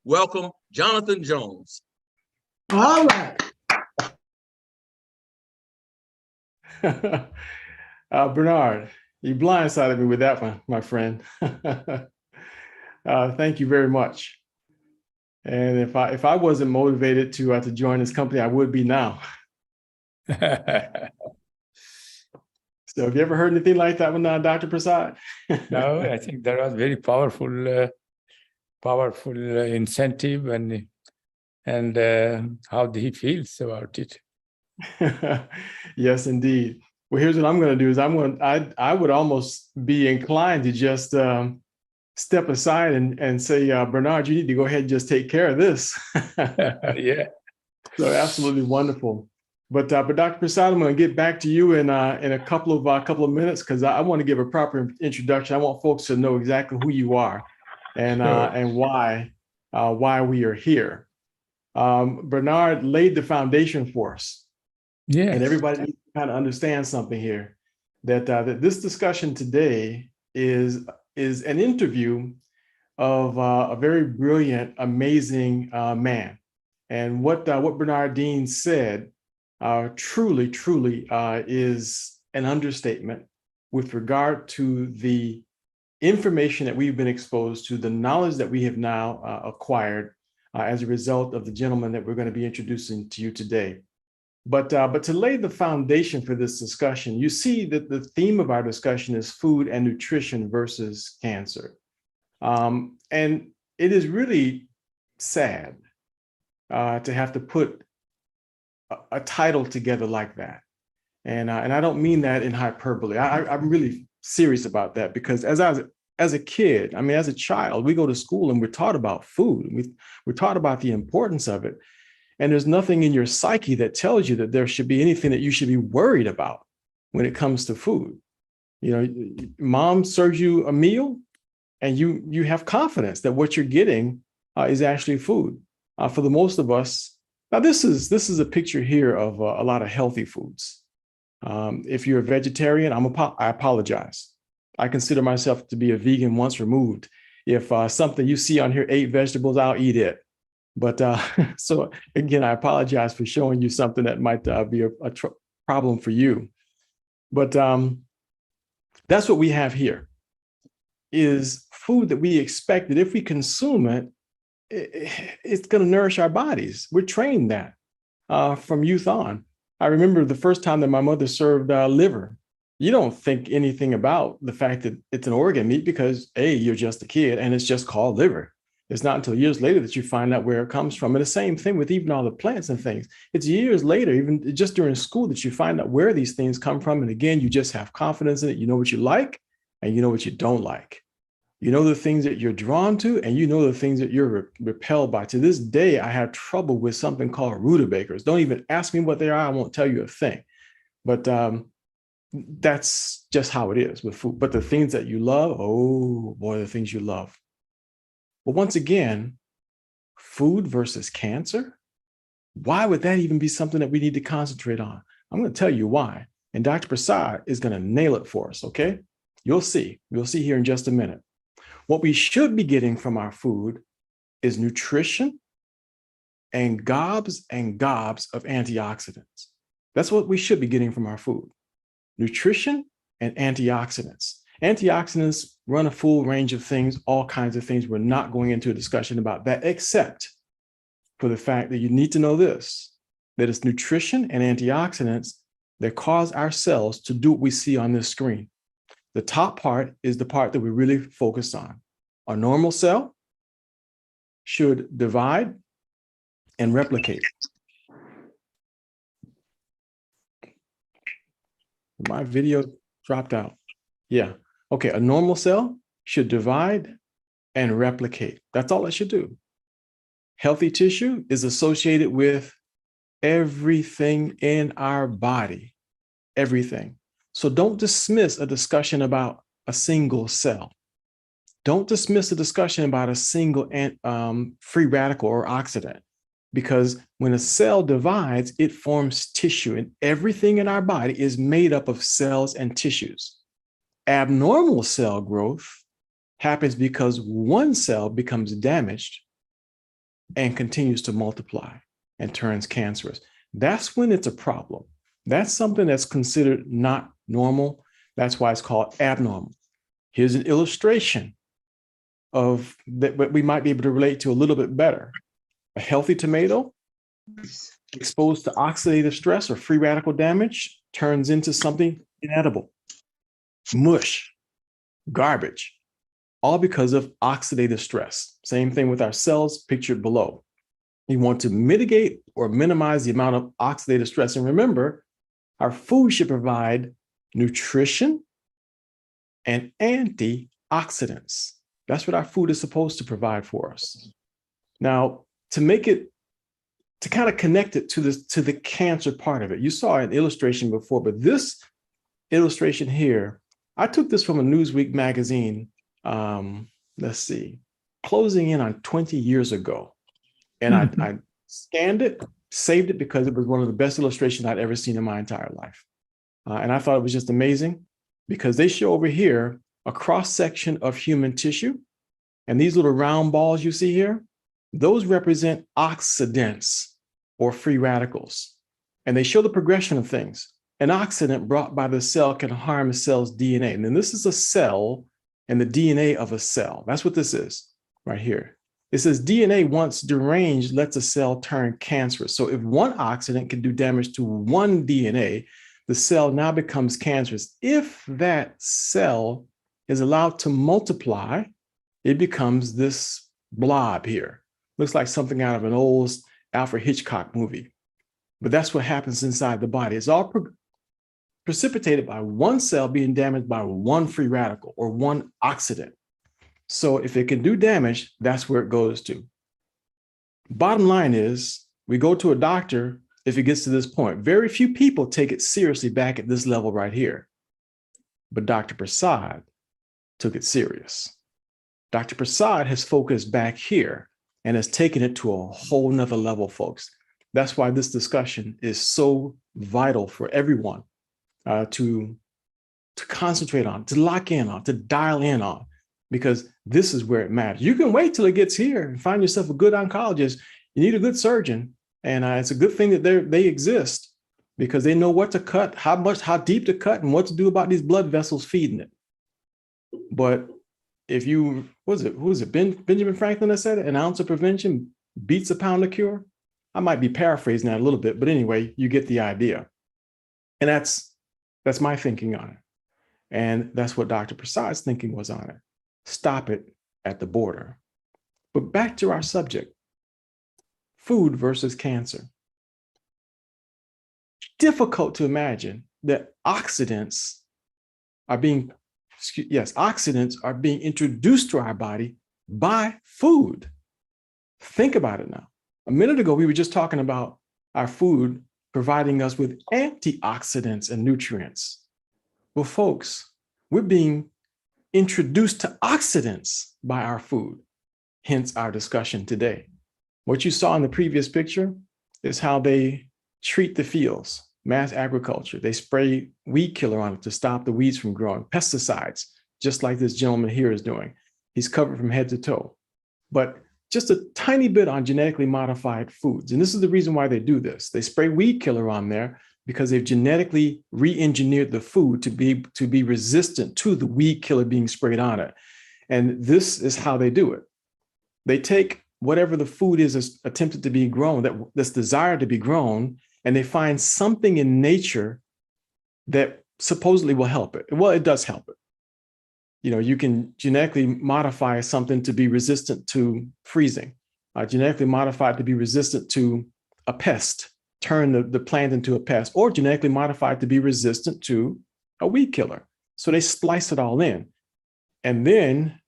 welcome Jonathan Jones. All right. Bernard, you blindsided me with that one, my friend. Thank you very much. And if I wasn't motivated to join this company, I would be now. So have you ever heard anything like that one, Dr. Prasad? No, I think that was very powerful incentive, and how he feels about it. Yes, indeed. Well, here's what I'm going to do is I would almost be inclined to just step aside and say, Bernard, you need to go ahead and just take care of this. Yeah. So absolutely wonderful. But Dr. Prasad, I'm going to get back to you in a couple of minutes because I want to give a proper introduction. I want folks to know exactly who you are and Sure. and why we are here. Bernard laid the foundation for us. Yes. And everybody needs to kind of understand something here, that this discussion today is an interview of a very brilliant, amazing man. And what Bernard Dean said truly is an understatement with regard to the information that we've been exposed to, the knowledge that we have now acquired as a result of the gentleman that we're going to be introducing to you today. But to lay the foundation for this discussion, you see that the theme of our discussion is food and nutrition versus cancer. And it is really sad to have to put a title together like that. And I don't mean that in hyperbole. I'm really serious about that because as a kid, I mean, as a child, we go to school and we're taught about food. We're taught about the importance of it. And there's nothing in your psyche that tells you that there should be anything that you should be worried about when it comes to food. You know, mom serves you a meal and you have confidence that what you're getting is actually food. For the most of us, now this is a picture here of a lot of healthy foods. If you're a vegetarian, I apologize. I consider myself to be a vegan once removed. If something you see on here, 8 vegetables, I'll eat it. But so again, I apologize for showing you something that might be a problem for you. But that's what we have here is food that we expect that if we consume it, it's going to nourish our bodies. We're trained that from youth on. I remember the first time that my mother served liver. You don't think anything about the fact that it's an organ meat because A, you're just a kid and it's just called liver. It's not until years later that you find out where it comes from. And the same thing with even all the plants and things. It's years later, even just during school, that you find out where these things come from. And again, you just have confidence in it. You know what you like and you know what you don't like. You know the things that you're drawn to and you know the things that you're repelled by. To this day, I have trouble with something called rutabagas. Don't even ask me what they are. I won't tell you a thing. But that's just how it is with food. But the things that you love, oh boy, the things you love. But once again, food versus cancer, why would that even be something that we need to concentrate on? I'm going to tell you why. And Dr. Prasad is going to nail it for us, okay? You'll see. You'll see here in just a minute. What we should be getting from our food is nutrition and gobs of antioxidants. That's what we should be getting from our food. Nutrition and antioxidants. Antioxidants run a full range of things, all kinds of things. We're not going into a discussion about that, except for the fact that you need to know this, that it's nutrition and antioxidants that cause our cells to do what we see on this screen. The top part is the part that we really focus on. A normal cell should divide and replicate. My video dropped out. Yeah. Okay, a normal cell should divide and replicate. That's all it should do. Healthy tissue is associated with everything in our body, everything. So don't dismiss a discussion about a single cell. Don't dismiss a discussion about a single free radical or oxidant, because when a cell divides, it forms tissue, and everything in our body is made up of cells and tissues. Abnormal cell growth happens because one cell becomes damaged and continues to multiply and turns cancerous. That's when it's a problem. That's something that's considered not normal. That's why it's called abnormal. Here's an illustration of that what we might be able to relate to a little bit better. A healthy tomato exposed to oxidative stress or free radical damage turns into something inedible, mush, garbage, all because of oxidative stress. Same thing with our cells pictured below. You want to mitigate or minimize the amount of oxidative stress. And remember, our food should provide nutrition and antioxidants. That's what our food is supposed to provide for us. Now, to kind of connect it to the cancer part of it, you saw an illustration before, but this illustration here, I took this from a Newsweek magazine, let's see, closing in on 20 years ago. And I scanned it, saved it because it was one of the best illustrations I'd ever seen in my entire life. And I thought it was just amazing because they show over here a cross-section of human tissue. And these little round balls you see here, those represent oxidants or free radicals. And they show the progression of things. An oxidant brought by the cell can harm a cell's DNA. And then this is a cell and the DNA of a cell. That's what this is right here. It says DNA once deranged lets a cell turn cancerous. So if one oxidant can do damage to one DNA, the cell now becomes cancerous. If that cell is allowed to multiply, it becomes this blob here. Looks like something out of an old Alfred Hitchcock movie. But that's what happens inside the body. It's all precipitated by one cell being damaged by one free radical or one oxidant. So if it can do damage, that's where it goes to. Bottom line is, we go to a doctor if it gets to this point. Very few people take it seriously back at this level right here. But Dr. Prasad took it serious. Dr. Prasad has focused back here and has taken it to a whole nother level, folks. That's why this discussion is so vital for everyone to concentrate on, to lock in on, to dial in on, because this is where it matters. You can wait till it gets here and find yourself a good oncologist. You need a good surgeon. And it's a good thing that they exist because they know what to cut, how deep to cut, and what to do about these blood vessels feeding it. But if who was it, Benjamin Franklin that said it? An ounce of prevention beats a pound of cure. I might be paraphrasing that a little bit, but anyway, you get the idea. And that's my thinking on it. And that's what Dr. Prasad's thinking was on it. Stop it at the border. But back to our subject, food versus cancer. Difficult to imagine that oxidants are being introduced to our body by food. Think about it now. A minute ago, we were just talking about our food providing us with antioxidants and nutrients. Well, folks, we're being introduced to oxidants by our food, hence our discussion today. What you saw in the previous picture is how they treat the fields, mass agriculture. They spray weed killer on it to stop the weeds from growing, pesticides, just like this gentleman here is doing. He's covered from head to toe. But just a tiny bit on genetically modified foods. And this is the reason why they do this. They spray weed killer on there because they've genetically re-engineered the food to be resistant to the weed killer being sprayed on it. And this is how they do it. They take whatever the food is attempted to be grown, that's desired to be grown, and they find something in nature that supposedly will help it. Well, it does help it. You know, you can genetically modify something to be resistant to freezing, genetically modify it to be resistant to a pest, turn the plant into a pest, or genetically modify it to be resistant to a weed killer. So they splice it all in. And then,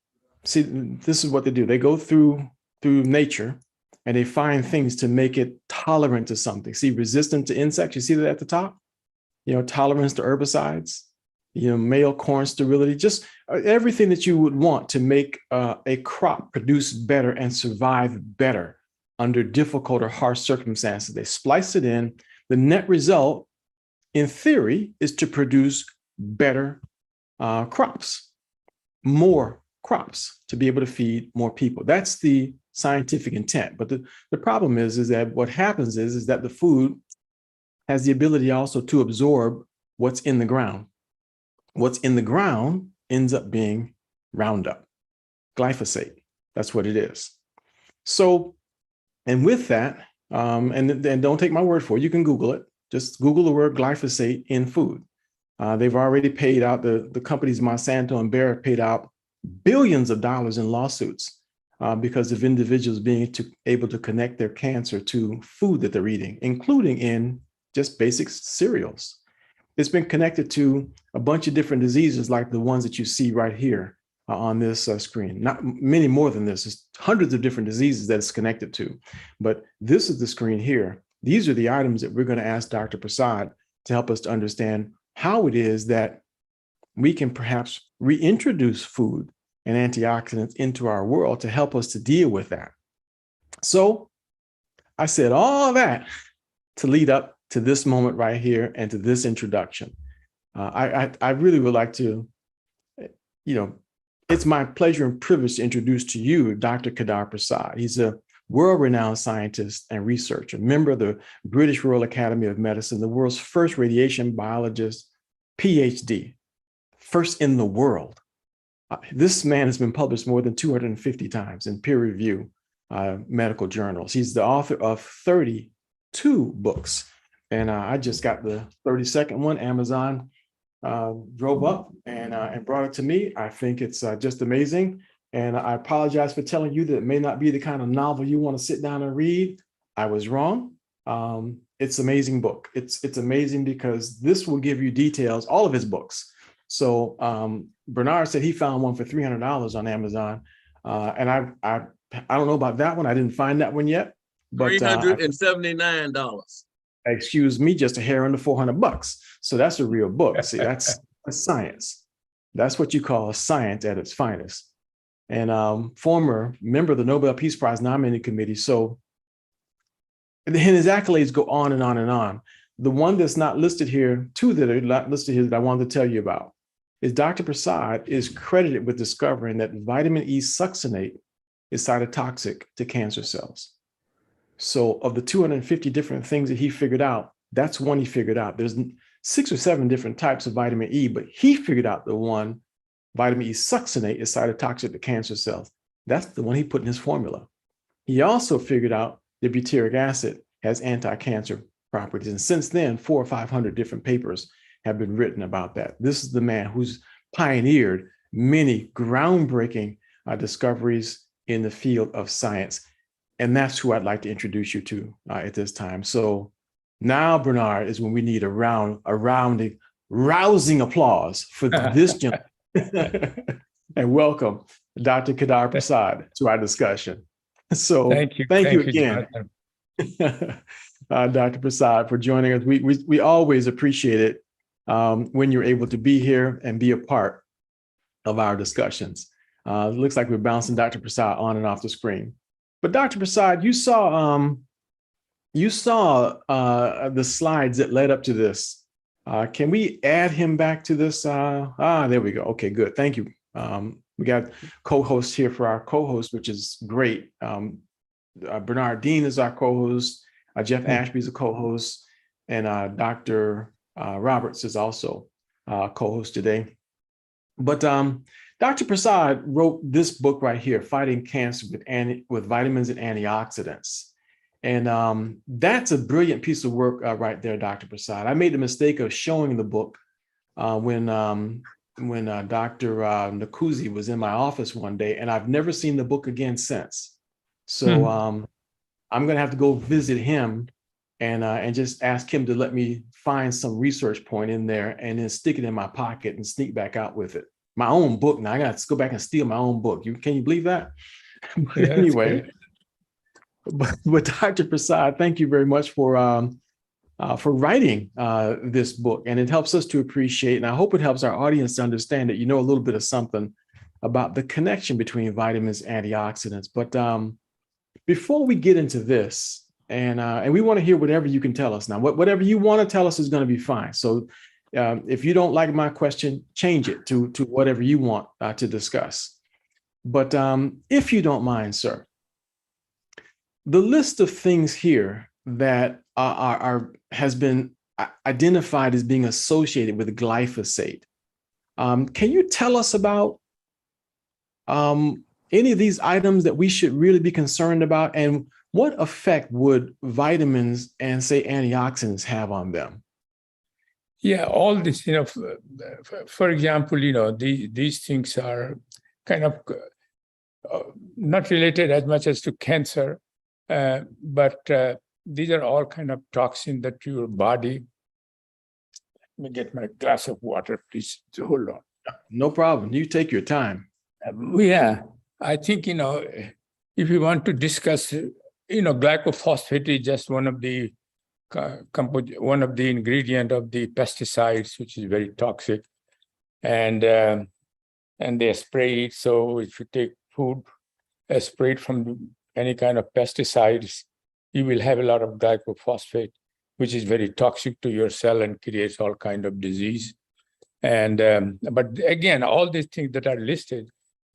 see, this is what they do. They go through nature and they find things to make it tolerant to something. See, resistant to insects, you see that at the top? You know, tolerance to herbicides, you know, male corn sterility, just everything that you would want to make a crop produce better and survive better under difficult or harsh circumstances. They splice it in. The net result, in theory, is to produce better crops, more crops, to be able to feed more people. That's the scientific intent. But the problem is that what happens is that the food has the ability also to absorb what's in the ground. What's in the ground ends up being Roundup, glyphosate. That's what it is. So, and with that, and don't take my word for it, you can Google it. Just Google the word glyphosate in food. They've already paid out, the companies Monsanto and Bayer paid out billions of dollars in lawsuits because of individuals being able to connect their cancer to food that they're eating, including in just basic cereals. It's been connected to a bunch of different diseases like the ones that you see right here on this screen. Not many more than this. There's hundreds of different diseases that it's connected to. But this is the screen here. These are the items that we're going to ask Dr. Prasad to help us to understand how it is that we can perhaps reintroduce food and antioxidants into our world to help us to deal with that. So I said all that to lead up to this moment right here and to this introduction. I really would like to, it's my pleasure and privilege to introduce to you Dr. Kedar Prasad. He's a world-renowned scientist and researcher, member of the British Royal Academy of Medicine, the world's first radiation biologist, Ph.D., first in the world. This man has been published more than 250 times in peer-reviewed medical journals. He's the author of 32 books. And I just got the 32nd one. Amazon drove up and brought it to me. I think it's just amazing. And I apologize for telling you that it may not be the kind of novel you want to sit down and read. I was wrong. It's an amazing book. It's amazing because this will give you details, all of his books. So Bernard said he found one for $300 on Amazon. And I don't know about that one. I didn't find that one yet. But $379. Excuse me, just a hair under $400. So that's a real book. See, that's science. That's what you call science at its finest. And former member of the Nobel Peace Prize nominating committee. So and his accolades go on and on and on. The one that's not listed here, two that are not listed here that I wanted to tell you about, is Dr. Prasad is credited with discovering that vitamin E succinate is cytotoxic to cancer cells. So of the 250 different things that he figured out, that's one he figured out. There's 6 or 7 different types of vitamin E, but he figured out the one, vitamin E succinate, is cytotoxic to cancer cells. That's the one he put in his formula. He also figured out that butyric acid has anti-cancer properties. And since then, 400 or 500 different papers have been written about that. This is the man who's pioneered many groundbreaking discoveries in the field of science. And that's who I'd like to introduce you to at this time. So now, Bernard, is when we need a rousing applause for this gentleman. And welcome, Dr. Kedar Prasad, to our discussion. So thank you again, Dr. Prasad, for joining us. We always appreciate it when you're able to be here and be a part of our discussions. It looks like we're bouncing Dr. Prasad on and off the screen. But Dr. Prasad, you saw the slides that led up to this. Can we add him back to this? There we go. Okay, good. Thank you. We got co-hosts here for our co-host, which is great. Bernard Dean is our co-host. Jeff Ashby is a co-host, and Dr. Roberts is also co-host today. But Dr. Prasad wrote this book right here, Fighting Cancer with Vitamins and Antioxidants. And that's a brilliant piece of work right there, Dr. Prasad. I made the mistake of showing the book when Dr. Nakuzi was in my office one day, and I've never seen the book again since. So I'm going to have to go visit him and just ask him to let me find some research point in there and then stick it in my pocket and sneak back out with it. My own book. Now I got to go back and steal my own book. Can you believe that? But anyway, but Dr. Prasad, thank you very much for writing this book. And it helps us to appreciate, and I hope it helps our audience to understand that you know a little bit of something about the connection between vitamins and antioxidants. But before we get into this, and we want to hear whatever you can tell us now. Whatever you want to tell us is going to be fine. So if you don't like my question, change it to whatever you want to discuss. But if you don't mind, sir, the list of things here that has been identified as being associated with glyphosate. Can you tell us about any of these items that we should really be concerned about, and what effect would vitamins and, say, antioxidants have on them? Yeah, all this, for example, these things are kind of not related as much as to cancer, but these are all kind of toxins that your body. Let me get my glass of water, please. Hold on. No problem. You take your time. Yeah, I think, if you want to discuss, glyphosate is just one of the ingredient of the pesticides, which is very toxic, and they spray it. So if you take food sprayed from any kind of pesticides, you will have a lot of glyphosate, which is very toxic to your cell and creates all kind of disease. And but again, all these things that are listed,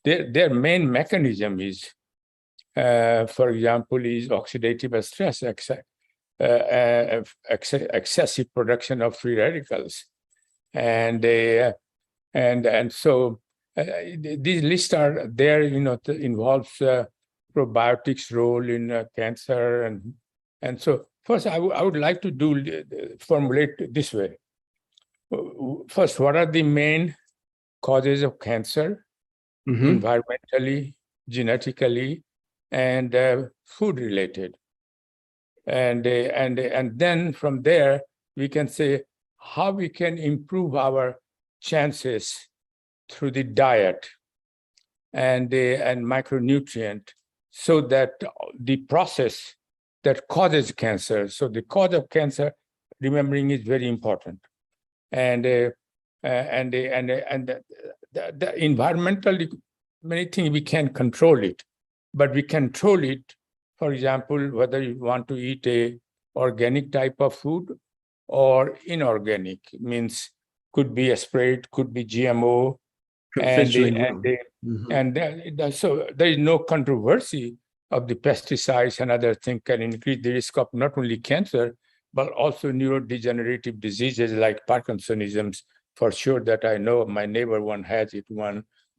their main mechanism is, for example, is oxidative stress, excessive production of free radicals, and so these lists are there. Involves probiotics role in cancer, and so first I would like to formulate this way. First, what are the main causes of cancer? Environmentally, genetically, and food related, and then from there we can say how we can improve our chances through the diet and micronutrient, so that the process that causes cancer. So the cause of cancer, remembering, is very important, and the environmental, many things we can control it, but we control it. For example, whether you want to eat a organic type of food or inorganic, means could be a sprayed, could be GMO, so there is no controversy of the pesticides and other things can increase the risk of not only cancer but also neurodegenerative diseases like Parkinsonisms. For sure, that I know my neighbor one has it,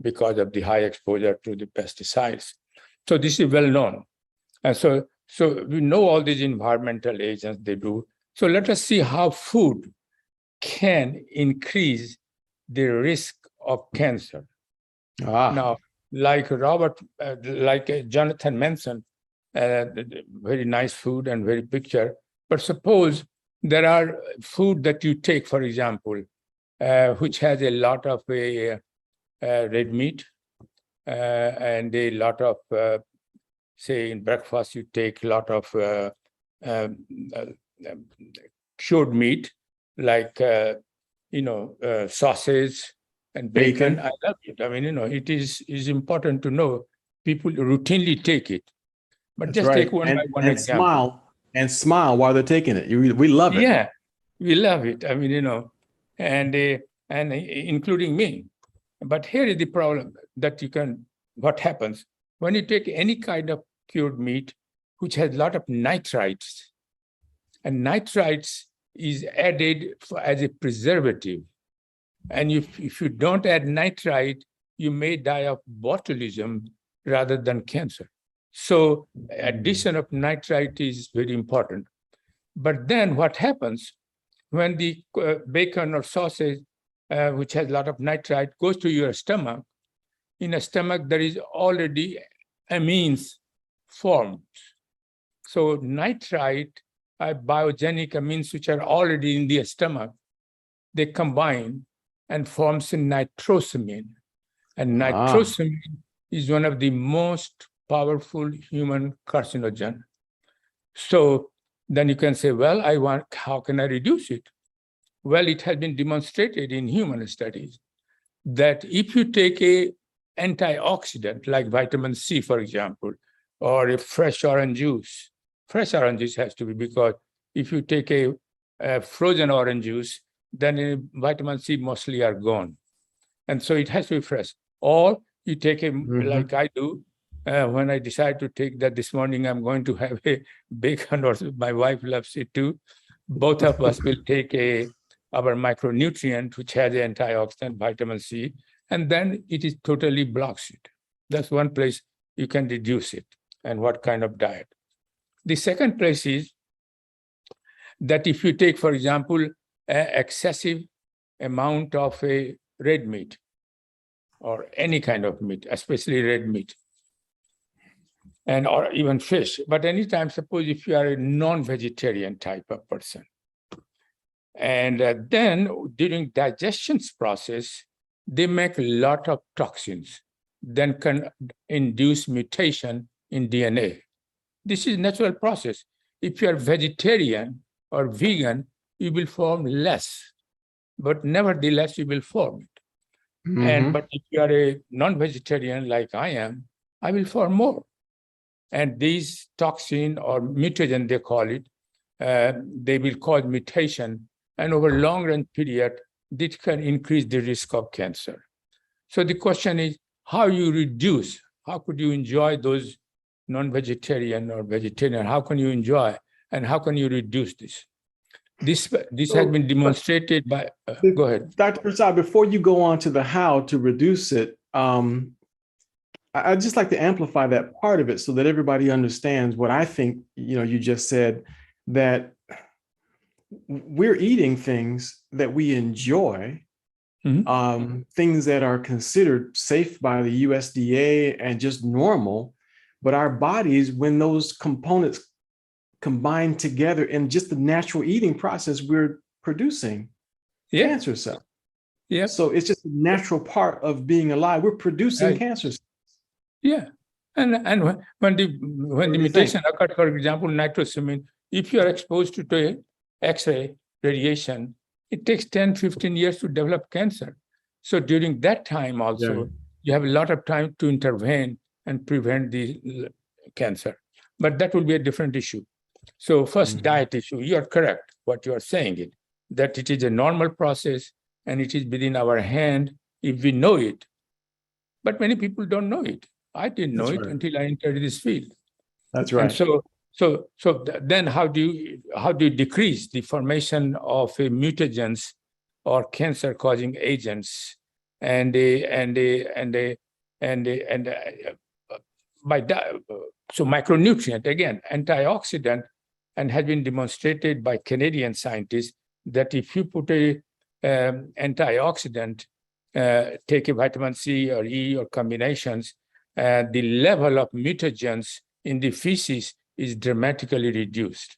because of the high exposure to the pesticides. So this is well known. And so we know all these environmental agents they do. So let us see how food can increase the risk of cancer. Now, like Jonathan mentioned, very nice food and very picture. But suppose there are food that you take, for example, which has a lot of red meat and a lot of, say, in breakfast you take a lot of cured meat, like sausage and bacon. I love it. I mean, it is important to know people routinely take it. But That's just right. take one by one example. Smile while they're taking it. We love it. Yeah, we love it. I mean, and including me. But here is the problem that what happens when you take any kind of cured meat, which has a lot of nitrites, and nitrites is added as a preservative. And if you don't add nitrite, you may die of botulism rather than cancer. So addition of nitrite is very important. But then what happens when the bacon or sausage, which has a lot of nitrite, goes to your stomach? In a stomach, there is already amines formed. So nitrite are biogenic amines which are already in the stomach. They combine and forms a nitrosamine. And nitrosamine is one of the most powerful human carcinogen. So then you can say, well, how can I reduce it? Well, it has been demonstrated in human studies that if you take a antioxidant like vitamin C, for example, or a fresh orange juice has to be, because if you take a frozen orange juice, then vitamin C mostly are gone. And so it has to be fresh. Or you take like I do, when I decided to take that this morning, I'm going to have a bacon, or my wife loves it too. Both of us will take our micronutrient, which has antioxidant, vitamin C, and then it is totally blocks it. That's one place you can reduce it, and what kind of diet. The second place is that if you take, for example, excessive amount of a red meat or any kind of meat, especially red meat, and or even fish. But anytime, suppose if you are a non-vegetarian type of person, and then during digestion's process, they make a lot of toxins, then can induce mutation in DNA. This is natural process. If you are vegetarian or vegan, you will form less, but nevertheless, you will form it. Mhm. But if you are a non-vegetarian like I am, I will form more. And these toxin or mutagen, they call it, they will cause mutation. And over long run period, this can increase the risk of cancer. So the question is, how you reduce, how could you enjoy those non-vegetarian or vegetarian? How can you enjoy, and how can you reduce this? This has been demonstrated by, go ahead. Dr. Prasad, before you go on to the how to reduce it, I'd just like to amplify that part of it so that everybody understands what I think, you just said, that we're eating things that we enjoy, things that are considered safe by the USDA and just normal, but our bodies, when those components combine together in just the natural eating process, we're producing cancer cells. Yeah. So it's just a natural part of being alive. We're producing cancer cells. Yeah. And when the mutation occurred, for example, nitrosamine, if you are exposed to X-ray radiation, it takes 10, 15 years to develop cancer. So during that time also, you have a lot of time to intervene and prevent the cancer. But that will be a different issue. So first, diet issue. You are correct what you are saying, it that it is a normal process and it is within our hand if we know it. But many people don't know it. I didn't know it until I entered this field. That's right. And so then how do you decrease the formation of mutagens or cancer-causing agents so micronutrient, again, antioxidant, and has been demonstrated by Canadian scientists that if you put a antioxidant, take a vitamin C or E or combinations, the level of mutagens in the feces is dramatically reduced.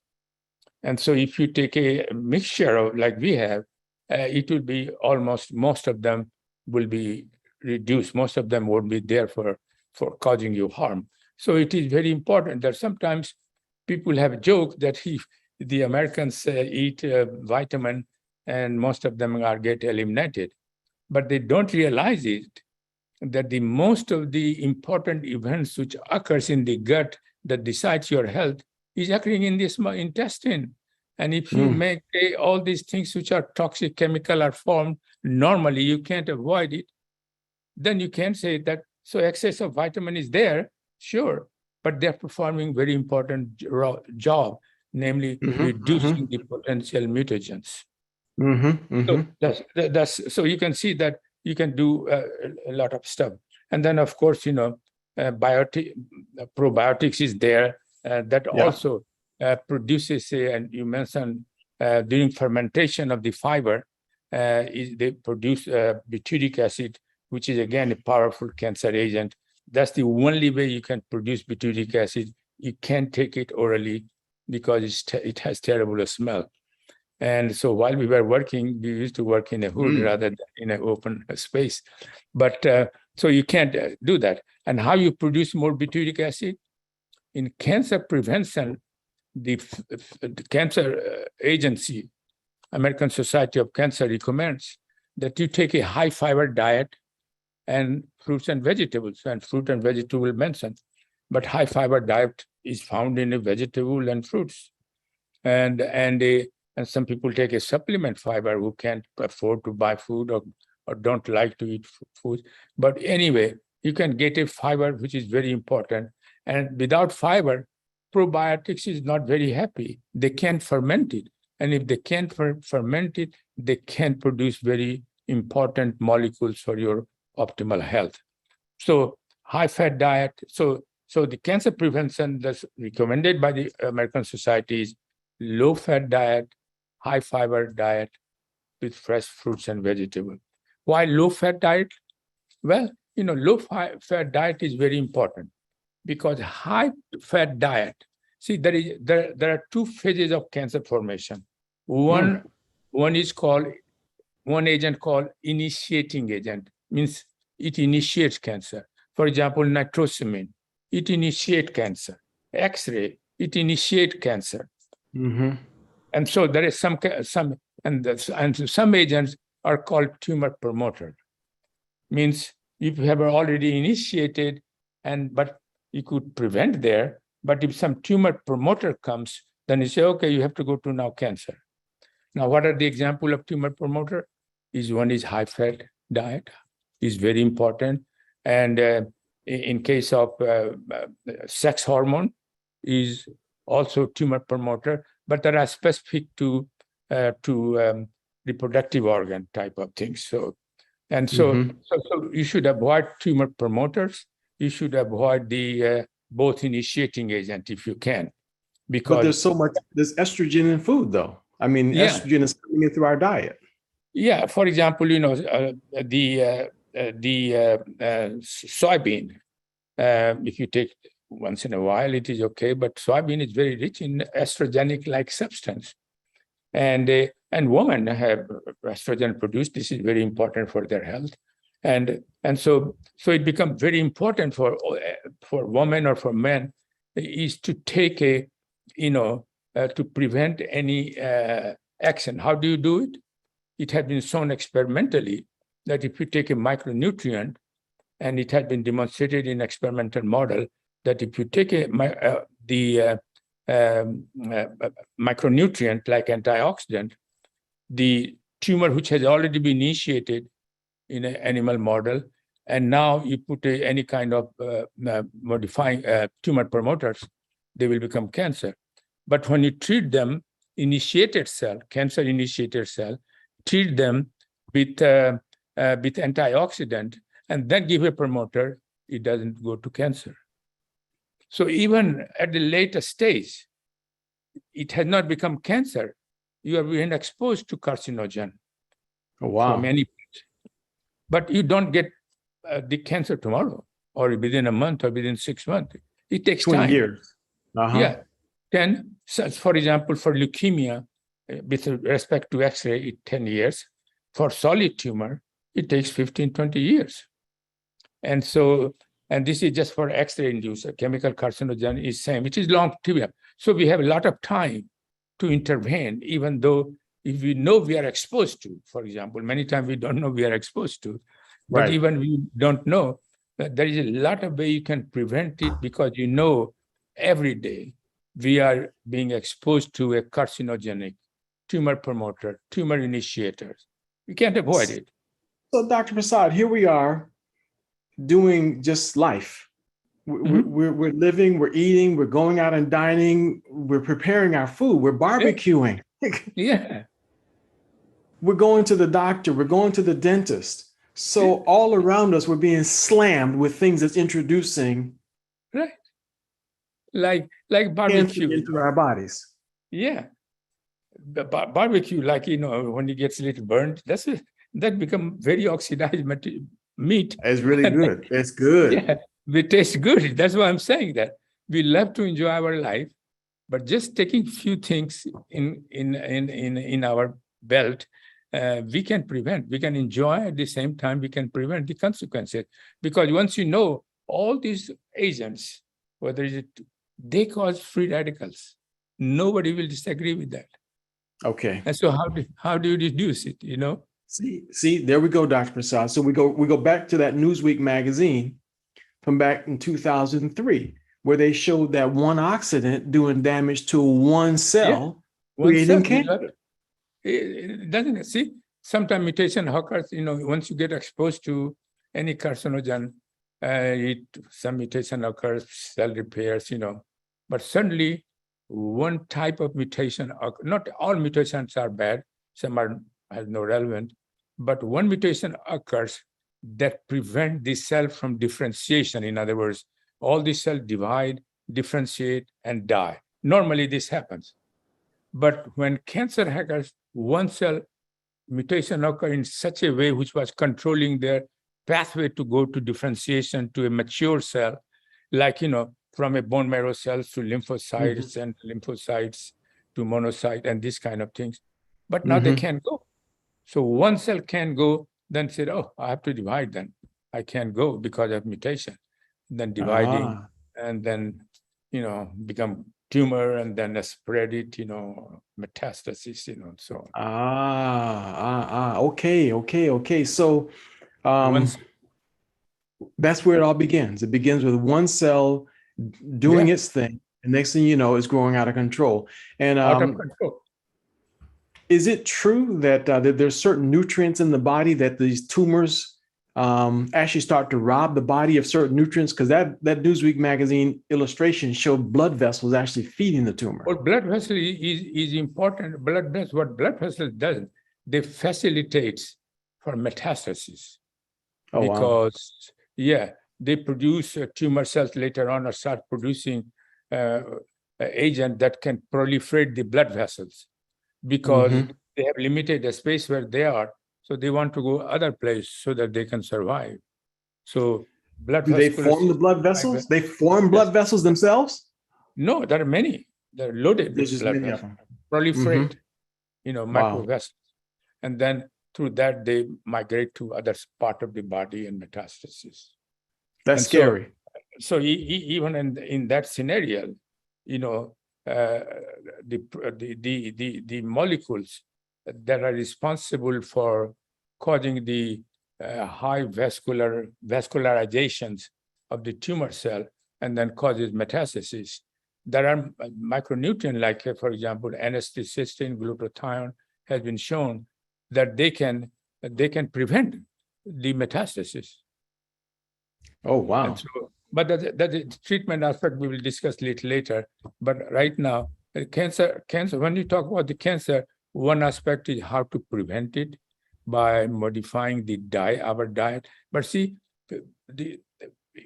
And so if you take a mixture of like we have, it will be almost, most of them will be reduced. Most of them won't be there for causing you harm. So it is very important that sometimes people have joked that if the Americans eat vitamin and most of them get eliminated, but they don't realize it, that the most of the important events which occurs in the gut that decides your health is occurring in this intestine. And if you make all these things which are toxic chemical are formed normally, you can't avoid it, then you can say that, so excess of vitamin is there, sure, but they're performing very important job, namely reducing the potential mutagens. So so you can see that you can do a lot of stuff. And then, of course, probiotics is there that also produces, and you mentioned during fermentation of the fiber, they produce butyric acid, which is, again, a powerful cancer agent. That's the only way you can produce butyric acid. You can't take it orally because it has terrible smell. And so while we were working, we used to work in a hood rather than in an open space. But so you can't do that. And how you produce more butyric acid? In cancer prevention, the Cancer Agency, American Society of Cancer, recommends that you take a high fiber diet and fruits and vegetables, and fruit and vegetable mentioned. But high fiber diet is found in a vegetable and fruits. And some people take a supplement fiber who can't afford to buy food or don't like to eat food. But anyway, you can get a fiber, which is very important. And without fiber, probiotics is not very happy. They can't ferment it. And if they can't ferment it, they can produce very important molecules for your optimal health. So high-fat diet. So the cancer prevention that's recommended by the American Society is low-fat diet, high-fiber diet with fresh fruits and vegetables. Why low-fat diet? Well, low-fat diet is very important because high-fat diet, see, there are two phases of cancer formation. One agent called initiating agent, means it initiates cancer. For example, nitrosamine, it initiates cancer. X-ray, it initiates cancer. Mm-hmm. And so there is some agents are called tumor promoter. Means if you have already initiated, but you could prevent there, but if some tumor promoter comes, then you say, okay, you have to go to now cancer. Now, what are the example of tumor promoter? One is high-fat diet, is very important. And in case of sex hormone, is also tumor promoter, but there are specific to reproductive organ type of things. So you should avoid tumor promoters. You should avoid the both initiating agent if you can, because but there's estrogen in food, though. I mean, estrogen is coming in through our diet. Yeah, for example, the soybean. If you take once in a while, it is okay, but soybean is very rich in estrogenic-like substance, and women have estrogen produced. This is very important for their health, and so it becomes very important for women or for men is to take to prevent any action. How do you do it? It has been shown experimentally that if you take a micronutrient, and it has been demonstrated in experimental model that if you take the micronutrient like antioxidant, the tumor which has already been initiated in an animal model, and now you put any kind of modifying tumor promoters, they will become cancer. But when you treat them, cancer initiated cell, treat them with antioxidant, and then give a promoter, it doesn't go to cancer. So even at the later stage, it has not become cancer. You have been exposed to carcinogen. Oh, wow. From any, but you don't get the cancer tomorrow, or within a month, or within 6 months. It takes 20 time. years. Yeah. For example, for leukemia, with respect to X-ray, 10 years. For solid tumor, it takes 15, 20 years. And this is just for X-ray induced. Chemical carcinogen is same. It is long term. So we have a lot of time to intervene, even though if we know we are exposed to, for example, many times we don't know we are exposed to, but Right. even we don't know, that there is a lot of way you can prevent it, because every day we are being exposed to a carcinogenic tumor promoter, tumor initiators. We can't avoid it. So, Dr. Prasad, here we are doing just life. We're living, we're eating, we're going out and dining, we're preparing our food, we're barbecuing. Yeah. We're going to the doctor, we're going to the dentist. So all around us, we're being slammed with things that's introducing like barbecue into our bodies. Yeah. The barbecue, when it gets a little burnt, that become very oxidized meat. It's really good. It's good. Yeah, it tastes good. That's why I'm saying that. We love to enjoy our life, but just taking few things in our belt, we can prevent. We can enjoy at the same time. We can prevent the consequences, because once you know all these agents, they cause free radicals. Nobody will disagree with that. Okay. And so how do you reduce it? See, there we go, Dr. Prasad. So we go back to that Newsweek magazine from back in 2003, where they showed that one oxidant doing damage to one cell, creating cancer. It doesn't, see, sometimes mutation occurs, once you get exposed to any carcinogen, some mutation occurs, cell repairs, but suddenly one type of mutation, not all mutations are bad, some has no relevance, but one mutation occurs that prevent the cell from differentiation. In other words, all the cells divide, differentiate, and die. Normally this happens. But when cancer occurs, one cell mutation occurs in such a way which was controlling their pathway to go to differentiation to a mature cell, like, from a bone marrow cells to lymphocytes and lymphocytes to monocyte and these kind of things. But now they can't go. So one cell can go, then said, oh, I have to divide then. I can't go because of mutation. Then dividing and then, become tumor and then spread it, metastasis, so. Okay. So that's where it all begins. It begins with one cell doing its thing. And next thing you know, it's growing out of control. And out of control. Is it true that, that there's certain nutrients in the body that these tumors actually start to rob the body of certain nutrients? Because that Newsweek magazine illustration showed blood vessels actually feeding the tumor. Well, blood vessel is important. What blood vessel does, they facilitates for metastasis. Oh, because, they produce tumor cells later on or start producing agent that can proliferate the blood vessels because they have limited space where they are. So they want to go other place so that they can survive. So blood vessels. Do they form the blood vessels? They form blood vessels themselves? No, there are many. They're loaded with blood vessels. Proliferate, micro vessels. And then through that, they migrate to other part of the body and metastasis. That's scary. So even in that scenario, the molecules that are responsible for causing the high vascularizations of the tumor cell and then causes metastasis. There are micronutrients like, for example, N-acetylcysteine, glutathione has been shown that they can prevent the metastasis. Oh, wow. But the treatment aspect we will discuss later. But right now, cancer, when you talk about the cancer, one aspect is how to prevent it by modifying our diet. But see,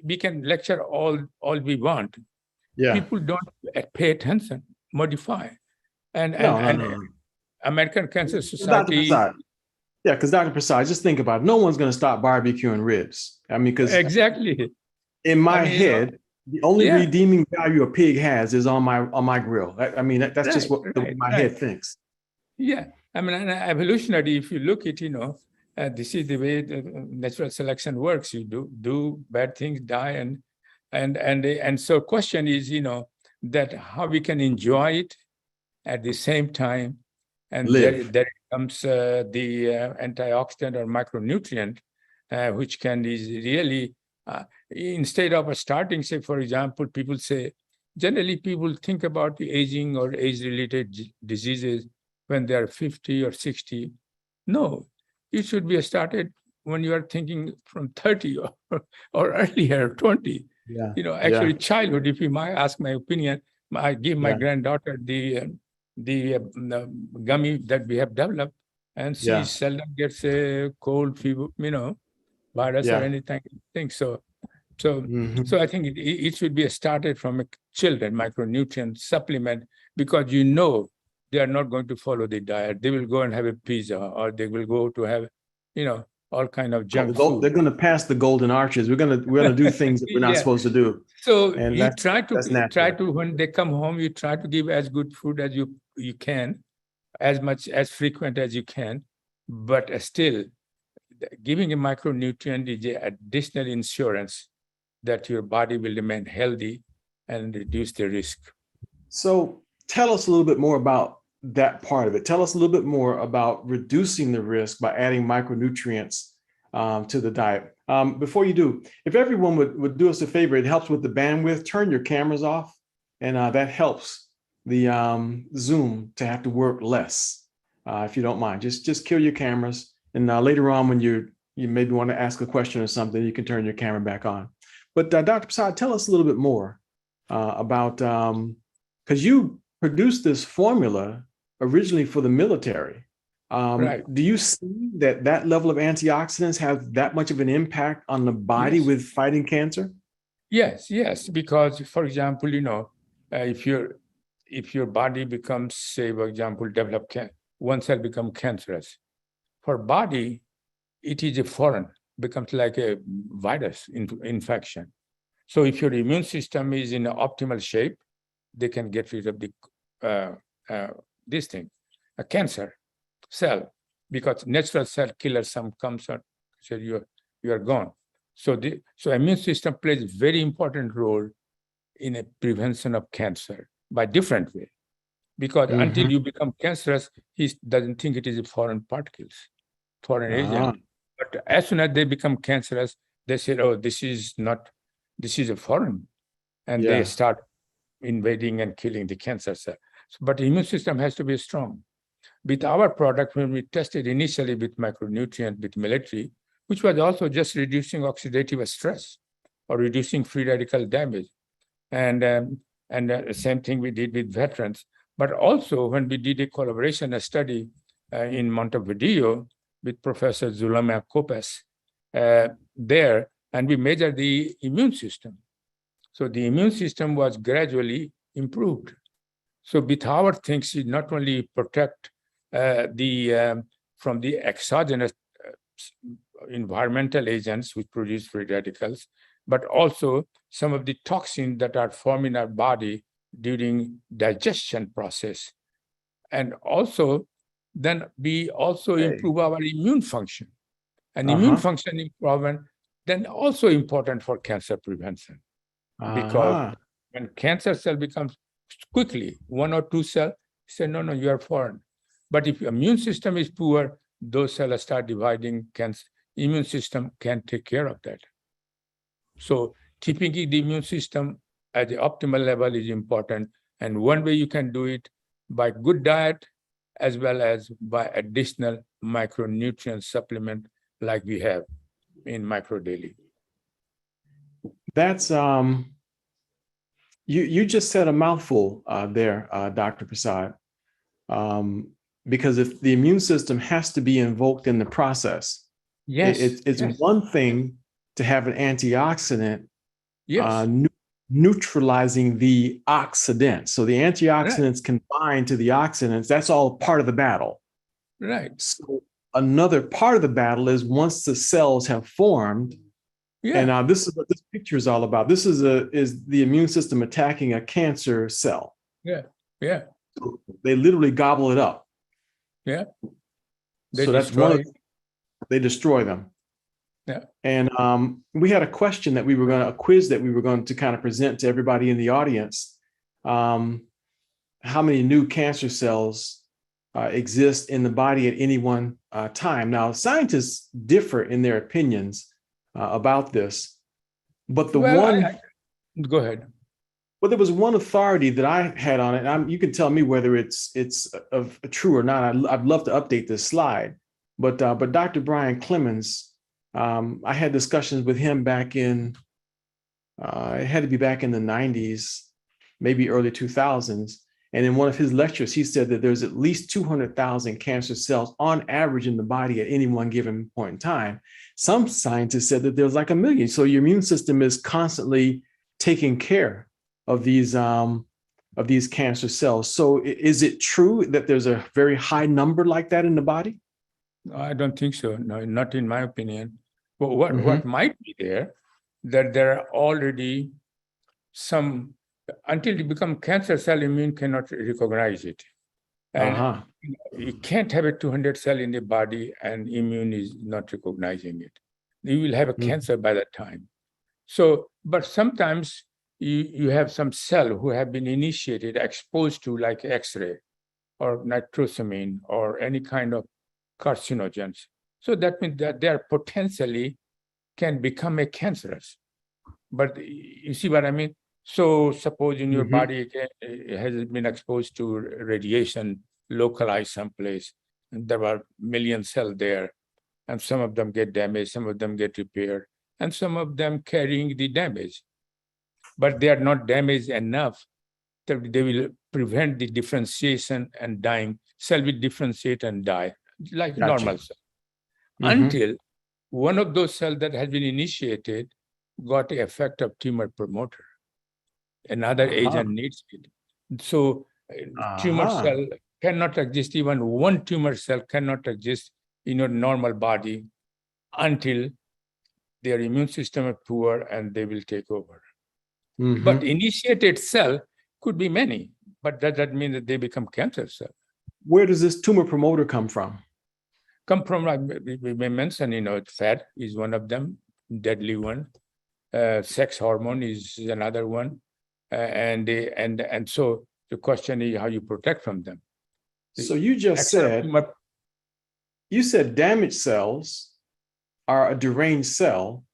we can lecture all we want. Yeah. People don't pay attention, modify. And American Cancer Society. Because Dr. Prasad, just think about it. No one's going to stop barbecuing ribs. I mean, because exactly. In my head, the only redeeming value a pig has is on my grill. I mean, that's just what my head thinks. Yeah, I mean, evolutionary. If you look at, this is the way the natural selection works. You do bad things, die, and so question is, that how we can enjoy it at the same time, and there comes the antioxidant or micronutrient, which is really. Instead of starting, say, for example, generally people think about the aging or age-related diseases when they are 50 or 60. No, it should be started when you are thinking from 30 or earlier, 20. Actually, childhood, if you might ask my opinion, I give my granddaughter the gummy that we have developed, and she seldom gets a cold, fever, virus or anything. So I think it should be started from children, micronutrient supplement, because they are not going to follow the diet. They will go and have a pizza, or they will go to have, all kind of junk food. They're going to pass the golden arches. We're going to do things that we're not supposed to do. So you try to when they come home, you try to give as good food as you can, as frequent as you can, but still. Giving a micronutrient is an additional insurance that your body will remain healthy and reduce the risk. So tell us a little bit more about that part of it. Tell us a little bit more about reducing the risk by adding micronutrients to the diet. Before you do, if everyone would do us a favor, it helps with the bandwidth, turn your cameras off, and that helps the Zoom to have to work less, if you don't mind. Just kill your cameras. And later on, when you maybe want to ask a question or something, you can turn your camera back on. But Dr. Prasad, tell us a little bit more about, because you produced this formula originally for the military. Right. Do you see that that level of antioxidants have that much of an impact on the body Yes. with fighting cancer? Yes, because for example, if your body becomes, say, for example, one cell become cancerous, for body, it is a foreign, becomes like a virus infection. So if your immune system is in an optimal shape, they can get rid of this thing, a cancer cell, because natural cell killer some comes out, so you are gone. So immune system plays a very important role in a prevention of cancer by different way, because until you become cancerous, he doesn't think it is a foreign particles, foreign agent. But as soon as they become cancerous, they say, oh, this is a foreign, and they Yeah. start invading and killing the cancer cell. But the immune system has to be strong. With our product, when we tested initially with micronutrient, with military, which was also just reducing oxidative stress or reducing free radical damage. And same thing we did with veterans. But also when we did a collaboration, a study in Montevideo with Professor Zulema Copes there, and we measured the immune system. So the immune system was gradually improved. So with our things, it not only protect from the exogenous environmental agents which produce free radicals, but also some of the toxins that are formed in our body during digestion process. And also, then we also improve our immune function. And immune function improvement, then also important for cancer prevention. Because when cancer cell becomes quickly, 1 or 2 cells, say, no, you are foreign. But if your immune system is poor, those cells start dividing, cancer. Immune system can take care of that. So keeping the immune system at the optimal level is important. And one way you can do it by good diet, as well as by additional micronutrient supplement like we have in Micro Daily. That's you just said a mouthful there, Dr. Prasad. Because if the immune system has to be invoked in the process, it's one thing to have an antioxidant neutralizing the oxidants. So the antioxidants can bind to the oxidants. That's all part of the battle. Right. So another part of the battle is once the cells have formed. And this is what this picture is all about. This is the immune system attacking a cancer cell. Yeah. So they literally gobble it up. Yeah. So that's they destroy them. Yeah. And we had a question that a quiz that we were going to kind of present to everybody in the audience. How many new cancer cells exist in the body at any one time? Now, scientists differ in their opinions about this, but go ahead. Well, there was one authority that I had on it. And you can tell me whether it's true or not. I'd love to update this slide, but Dr. Brian Clemens, I had discussions with him back in, it had to be back in the 90s, maybe early 2000s. And in one of his lectures, he said that there's at least 200,000 cancer cells on average in the body at any one given point in time. Some scientists said that there's like 1 million. So your immune system is constantly taking care of these cancer cells. So is it true that there's a very high number like that in the body? I don't think so. No, not in my opinion. But what might be there, that there are already some, until you become cancer cell, immune cannot recognize it. And you can't have a 200 cell in the body and immune is not recognizing it. You will have a cancer by that time. So, but sometimes you have some cell who have been initiated, exposed to like X-ray or nitrosamine or any kind of carcinogens. So that means that they are potentially can become a cancerous. But you see what I mean? So suppose in your body it has been exposed to radiation, localized someplace, and there were million cells there, and some of them get damaged, some of them get repaired. and some of them carrying the damage. But they are not damaged enough that they will prevent the differentiation and dying. Cell will differentiate and die like Gotcha. normal cell. Until one of those cells that has been initiated got the effect of tumor promoter. Another agent needs it. So tumor cell cannot exist, even one tumor cell cannot exist in your normal body until their immune system is poor and they will take over. But initiated cell could be many, but that doesn't mean that they become cancer cell. Where does this tumor promoter come from? Come from, like we mentioned, fat is one of them, deadly one. Sex hormone is another one. And so the question is how you protect from them. So you just said, you said damaged cells are a deranged cell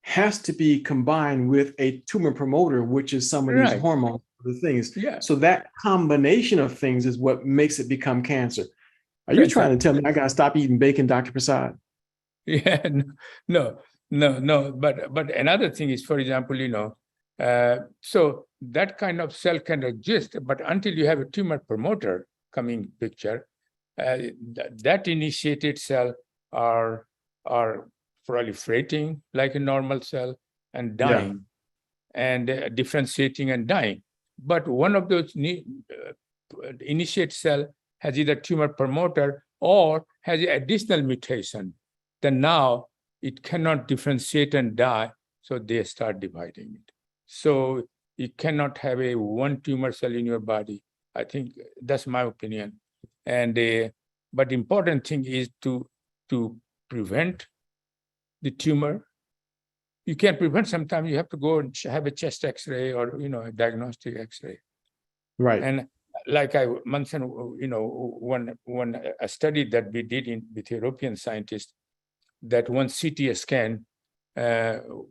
has to be combined with a tumor promoter, which is some of these hormones, the things. Yeah. So that combination of things is what makes it become cancer. Are you trying to tell me I got to stop eating bacon, Dr. Prasad? Yeah, no. But another thing is, for example, so that kind of cell can exist, but until you have a tumor promoter coming picture, that initiated cell are proliferating like a normal cell and dying, and differentiating and dying. But one of those initiate cell has either tumor promoter or has an additional mutation. Then now it cannot differentiate and die, so they start dividing it. So you cannot have a one tumor cell in your body. I think that's my opinion. And but important thing is to prevent the tumor. You can prevent. Sometimes you have to go and have a chest X-ray or a diagnostic X-ray. Right. And like I mentioned, a study that we did with European scientists, that one CT scan,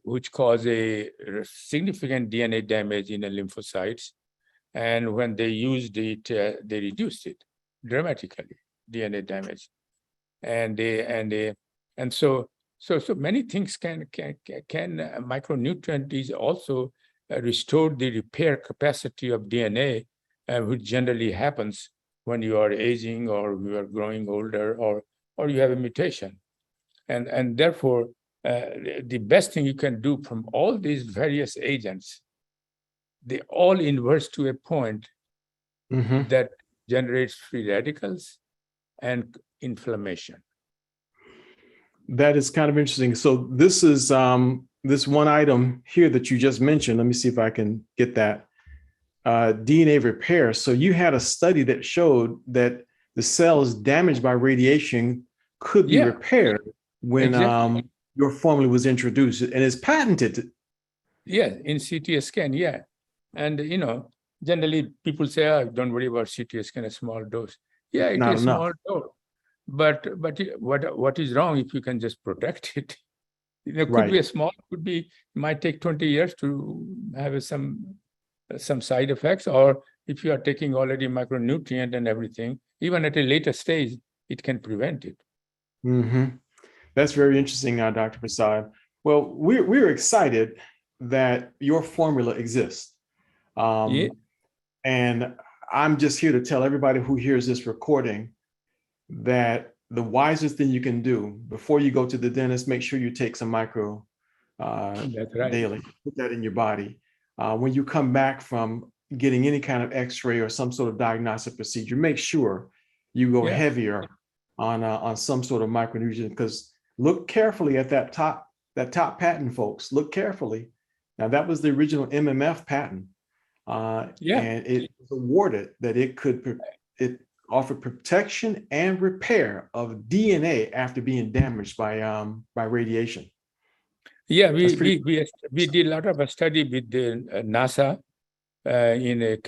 which caused a significant DNA damage in the lymphocytes, and when they used it, they reduced it dramatically, DNA damage, and so many things can micronutrient is also restore the repair capacity of DNA, which generally happens when you are aging or you are growing older or you have a mutation. And therefore, the best thing you can do from all these various agents, they all inverse to a point that generates free radicals and inflammation. That is kind of interesting. So this is this one item here that you just mentioned. Let me see if I can get that. DNA repair. So you had a study that showed that the cells damaged by radiation could be repaired when your formula was introduced, and it's patented. Yeah, in CT scan, and generally people say, "Oh, don't worry about CT scan, a small dose." Yeah, it is small dose, but what is wrong if you can just protect it? It could be a small, might take 20 years to have some side effects, or if you are taking already micronutrient and everything, even at a later stage, it can prevent it. That's very interesting, Dr. Prasad. Well, we're excited that your formula exists. And I'm just here to tell everybody who hears this recording that the wisest thing you can do before you go to the dentist, make sure you take some micro daily, put that in your body. When you come back from getting any kind of x-ray or some sort of diagnostic procedure, make sure you go heavier on some sort of micronutrient, because look carefully at that top patent, folks. Look carefully. Now, that was the original MMF patent. And it was awarded that it offered protection and repair of DNA after being damaged by radiation. Yeah, we did a lot of a study with the NASA in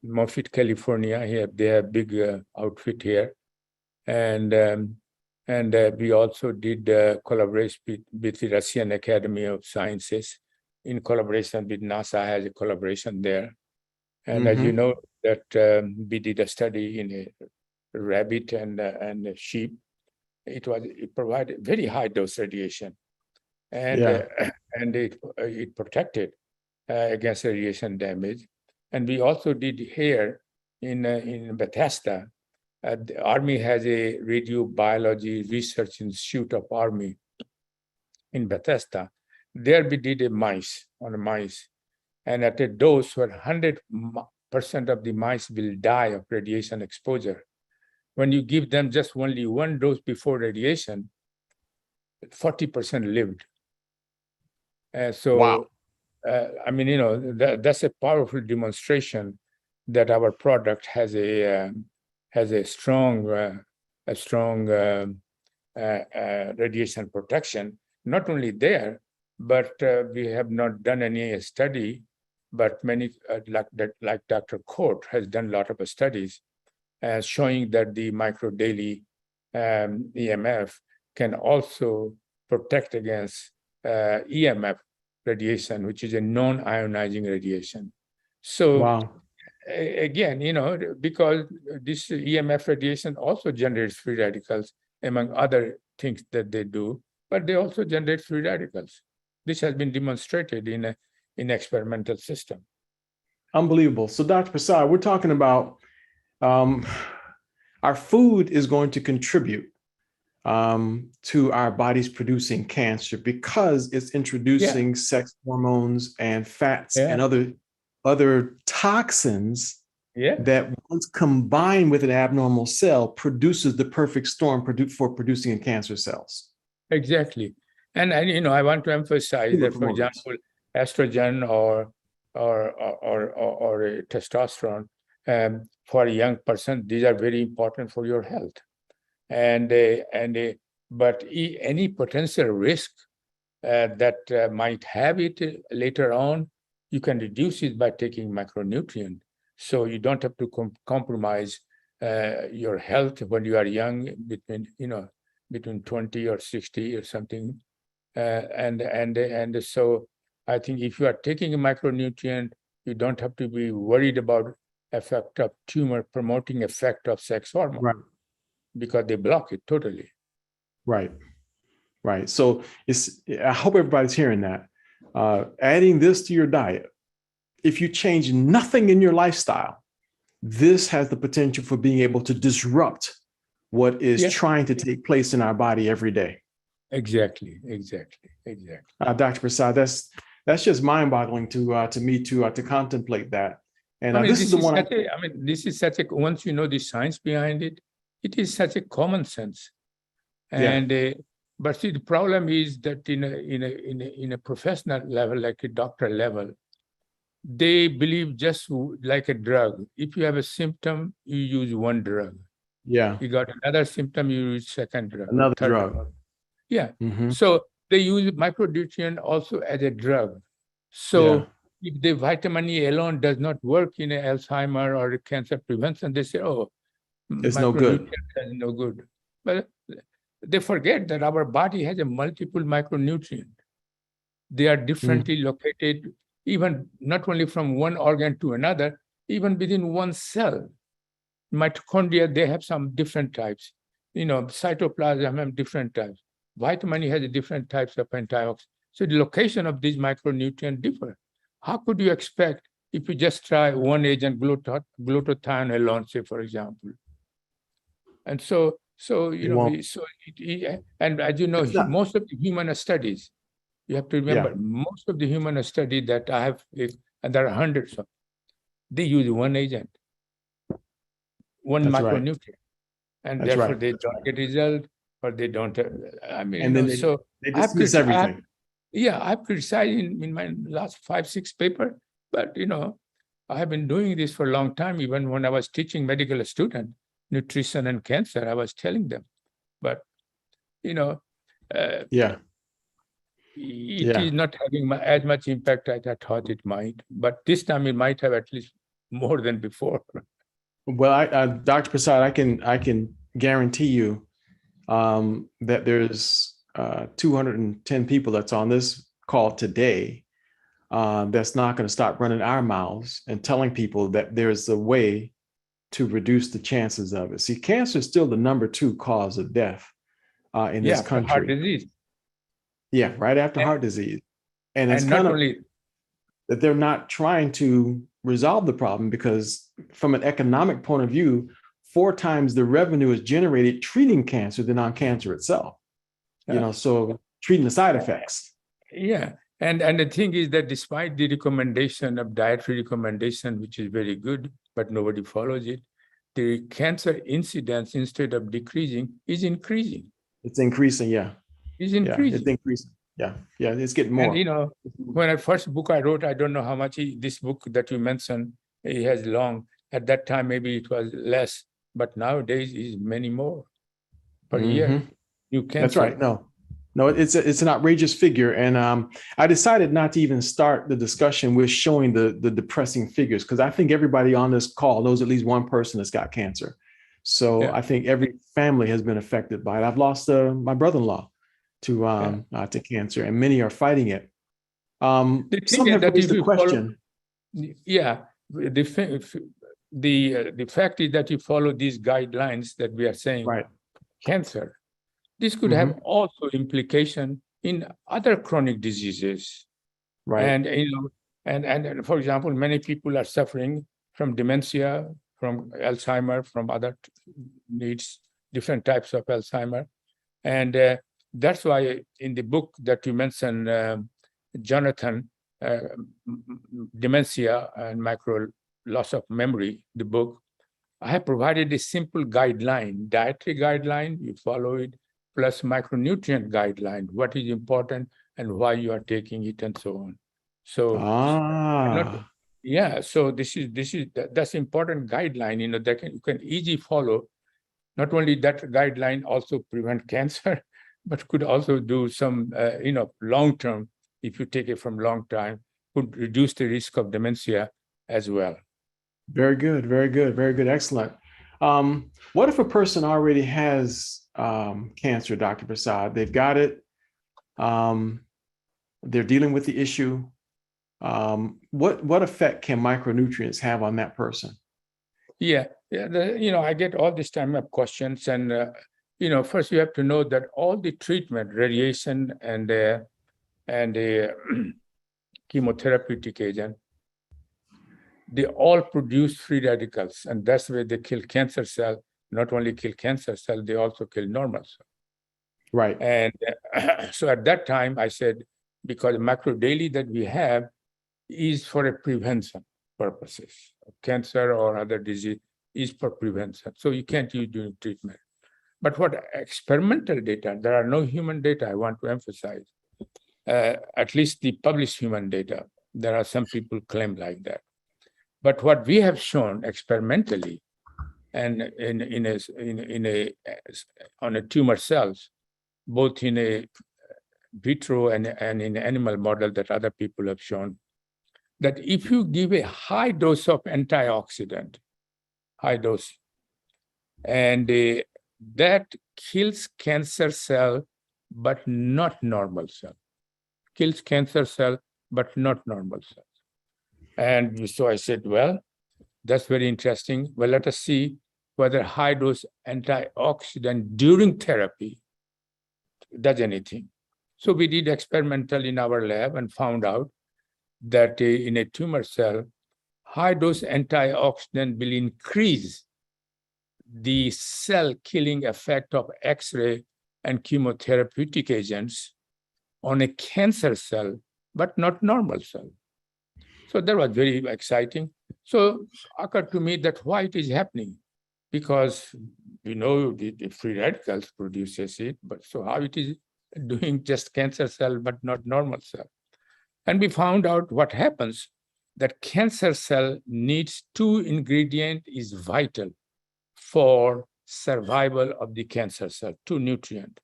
Moffitt, California. Here they have a big outfit here, and we also did collaboration with the Russian Academy of Sciences, in collaboration with NASA, has a collaboration there. And as you know, that we did a study in a rabbit and a sheep. It provided very high dose radiation. and Yeah. and it protected against radiation damage. And we also did here in Bethesda. The Army has a radiobiology research institute of Army in Bethesda. There we did a mice, and at a dose where 100% of the mice will die of radiation exposure. When you give them just only one dose before radiation, 40% lived. Wow. I mean, that's a powerful demonstration that our product has a strong radiation protection. Not only there, but we have not done any study, but many like Dr. Court has done a lot of studies showing that the microdaily EMF can also protect against EMF radiation, which is a non-ionizing radiation. So Wow. again, because this EMF radiation also generates free radicals, among other things that they do, but they also generate free radicals. This has been demonstrated in an experimental system. Unbelievable. So Dr. Prasad, we're talking about our food is going to contribute to our bodies producing cancer because it's introducing sex hormones and fats and other toxins that once combined with an abnormal cell produces the perfect storm for producing cancer cells. Exactly. And I want to emphasize that, for example, estrogen or a testosterone for a young person, these are very important for your health. But any potential risk that might have it later on, you can reduce it by taking micronutrient. So you don't have to compromise your health when you are young, between 20 or 60 or something. And so I think if you are taking a micronutrient, you don't have to be worried about effect of tumor promoting effect of sex hormone. Right. Because they block it totally. Right. So I hope everybody's hearing that. Adding this to your diet, if you change nothing in your lifestyle, this has the potential for being able to disrupt what is trying to take place in our body every day. Exactly. Dr. Prasad, that's just mind-boggling to me to contemplate that. And this is the one. This is such a, once you know the science behind it, it is such a common sense. And but see, the problem is that in a professional level, like a doctor level, they believe just like a drug. If you have a symptom, you use one drug. Yeah. You got another symptom, you use second drug. Another drug. Yeah. Mm-hmm. So they use micronutrient also as a drug. So if the vitamin E alone does not work in Alzheimer or cancer prevention, they say, oh, it's no good. Is no good. But they forget that our body has a multiple micronutrient. They are differently located, even not only from one organ to another, even within one cell. Mitochondria, they have some different types. Cytoplasm have different types. Vitamin E has different types of antioxidants. So the location of these micronutrients differ. How could you expect if you just try one agent, glutathione alone, say, for example? And and as you know, most of the human studies, you have to remember, most of the human studies that I have, and there are hundreds of, they use one agent, one micronutrient. And therefore they don't get result, or they don't, they dismiss everything. I've criticized in my last 5-6 papers, but I have been doing this for a long time. Even when I was teaching medical students, nutrition and cancer, I was telling them, but it is not having as much impact as I thought it might. But this time it might have at least more than before. Well, Dr. Prasad, I can guarantee you that there's 210 people that's on this call today that's not going to stop running our mouths and telling people that there's a way to reduce the chances of it. See, cancer is still the #2 cause of death in this country. Heart disease. Yeah, right after heart disease. And it's And kind not of only, that they're not trying to resolve the problem because from an economic point of view, 4 times the revenue is generated treating cancer than on cancer itself. So treating the side effects. yeah. And the thing is that despite the recommendation of dietary recommendation, which is very good, but nobody follows it, the cancer incidence, instead of decreasing, is increasing. It's increasing, yeah. Is Yeah, increasing. it's increasing. Yeah, yeah, it's getting And more. when I first book I wrote, I don't know how much this book that you mentioned, it has long. At that time, maybe it was less, but nowadays is many more per year. Mhm. New cancer. That's right. No, it's an outrageous figure. And I decided not to even start the discussion with showing the depressing figures because I think everybody on this call knows at least one person that's got cancer. So Yeah. I think every family has been affected by it. I've lost my brother-in-law to cancer, and many are fighting it. The thing Some is have that raised if the you follow, question. the fact is that you follow these guidelines that we are saying, Right. cancer, this could have also implication in other chronic diseases. Right. And and for example, many people are suffering from dementia, from Alzheimer, from other needs, different types of Alzheimer. And that's why in the book that you mentioned, Jonathan, Dementia and Micro Loss of Memory, the book, I have provided a simple guideline, dietary guideline, you follow it, plus micronutrient guideline, what is important and why you are taking it and so on. So so that's important guideline, that you can easily follow. Not only that guideline also prevent cancer, but could also do some long term, if you take it from long time, could reduce the risk of dementia as well. Very good, very good, very good, excellent. What if a person already has cancer, Dr. Prasad? They've got it. They're dealing with the issue. What effect can micronutrients have on that person? I get all this time of questions, and first you have to know that all the treatment, radiation and chemotherapeutic agent, they all produce free radicals, and that's where they kill cancer cell. Not only kill cancer cell, they also kill normal cell. Right. And so at that time, I said, because macrodaily that we have is for a prevention purposes of cancer or other disease, is for prevention. So you can't use during treatment. But what experimental data, there are no human data, I want to emphasize, at least the published human data. There are some people claim like that. But what we have shown experimentally, and on a tumor cells, both in a vitro and in animal model that other people have shown, that if you give a high dose of antioxidant, high dose, and that kills cancer cell, but not normal cell. Kills cancer cell, but not normal cells. And so I said, well, that's very interesting. Well, let us see whether high dose antioxidant during therapy does anything. So we did experimental in our lab and found out that in a tumor cell, high dose antioxidant will increase the cell killing effect of X-ray and chemotherapeutic agents on a cancer cell, but not normal cell. So that was very exciting. So occurred to me that why it is happening, because we know the free radicals produces it, but so how it is doing just cancer cell, but not normal cell. And we found out what happens, that cancer cell needs 2 ingredients is vital for survival of the cancer cell, 2 nutrients.